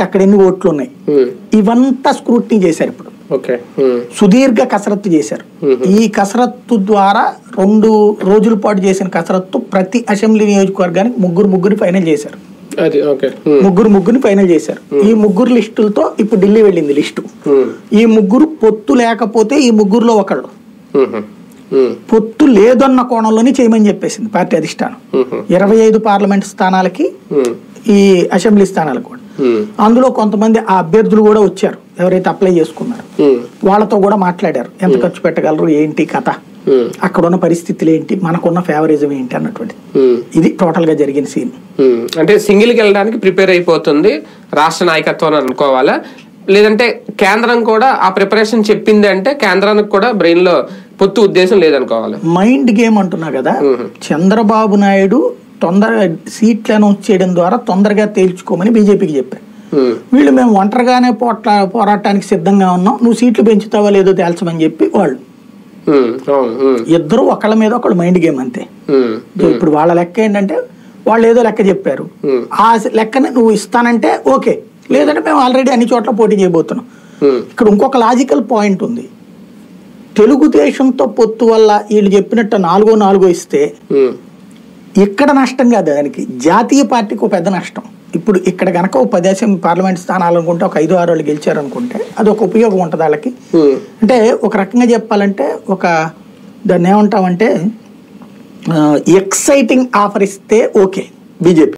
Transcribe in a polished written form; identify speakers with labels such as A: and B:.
A: మనకి అక్కడ ఎన్ని ఓట్లు ఉన్నాయి, ఇవంతా స్క్రూటినీ చేశారు. ఇప్పుడు సుదీర్ఘ కసరత్తు చేశారు. ఈ కసరత్తు ద్వారా 2 రోజుల పాటు చేసిన కసరత్తు ప్రతి అసెంబ్లీ నియోజకవర్గానికి ముగ్గురు ఫైనల్ చేశారు. ముగ్గురిని ఫైనల్ చేశారు. ఈ 3 లిస్టులతో ఇప్పుడు ఢిల్లీ వెళ్ళింది లిస్టు. ఈ 3 పొత్తు లేకపోతే ఈ 3లో ఒకళ్ళు, పొత్తు లేదన్న కోణంలోనే చేయమని చెప్పేసింది పార్టీ అధిష్టానం. 25 పార్లమెంట్ స్థానాలకి, ఈ అసెంబ్లీ స్థానాలకు కూడా. అందులో కొంతమంది ఆ అభ్యర్థులు కూడా వచ్చారు, ఎవరైతే అప్లై చేసుకున్నారు వాళ్ళతో కూడా మాట్లాడారు. ఎంత ఖర్చు పెట్టగలరు, ఏంటి కథ, అక్కడ ఉన్న పరిస్థితులు ఏంటి, మనకున్న ఫేవరిజం ఏంటి అన్నటువంటి. ఇది టోటల్ గా జరిగిన సీన్.
B: అంటే సింగిల్ కి వెళ్ళడానికి ప్రిపేర్ అయిపోతుంది రాష్ట్ర నాయకత్వం అనుకోవాలా, లేదంటే కేంద్రం కూడా ఆ ప్రిపరేషన్ చెప్పింది అంటే కేంద్రానికి కూడా బ్రెయిన్ లో పొత్తు ఉద్దేశం లేదనుకోవాలి.
A: మైండ్ గేమ్ అంటున్నా కదా, చంద్రబాబు నాయుడు తొందరగా సీట్లు అనౌన్స్ చేయడం ద్వారా తొందరగా తేల్చుకోమని బీజేపీకి చెప్పారు. వీళ్ళు మేము ఒంటరిగానే పోరాటానికి సిద్ధంగా ఉన్నాం, నువ్వు సీట్లు పెంచుతావా లేదో తేల్చమని చెప్పి వాళ్ళు ఇద్దరు ఒకళ్ళ మీద ఒకళ్ళు మైండ్ గేమ్ అంతే. ఇప్పుడు వాళ్ళ లెక్క ఏంటంటే వాళ్ళు ఏదో లెక్క చెప్పారు, ఆ లెక్కని నువ్వు ఇస్తానంటే ఓకే, లేదంటే మేము ఆల్రెడీ అన్ని చోట్ల పోటీ చేయబోతున్నాం. ఇక్కడ ఇంకొక లాజికల్ పాయింట్ ఉంది. తెలుగుదేశంతో పొత్తు వల్ల వీళ్ళు చెప్పినట్టు 4 ఇస్తే ఇక్కడ నష్టం కాదు, దానికి జాతీయ పార్టీకి ఒక పెద్ద నష్టం. ఇప్పుడు ఇక్కడ కనుక ఒక 10 పార్లమెంట్ స్థానాలు అనుకుంటే ఒక 5-6 వాళ్ళు గెలిచారు అనుకుంటే అది ఒక ఉపయోగం ఉంటుంది వాళ్ళకి. అంటే ఒక రకంగా చెప్పాలంటే దాన్ని ఏమంటామంటే ఎక్సైటింగ్ ఆఫర్ ఇస్తే ఓకే బీజేపీ.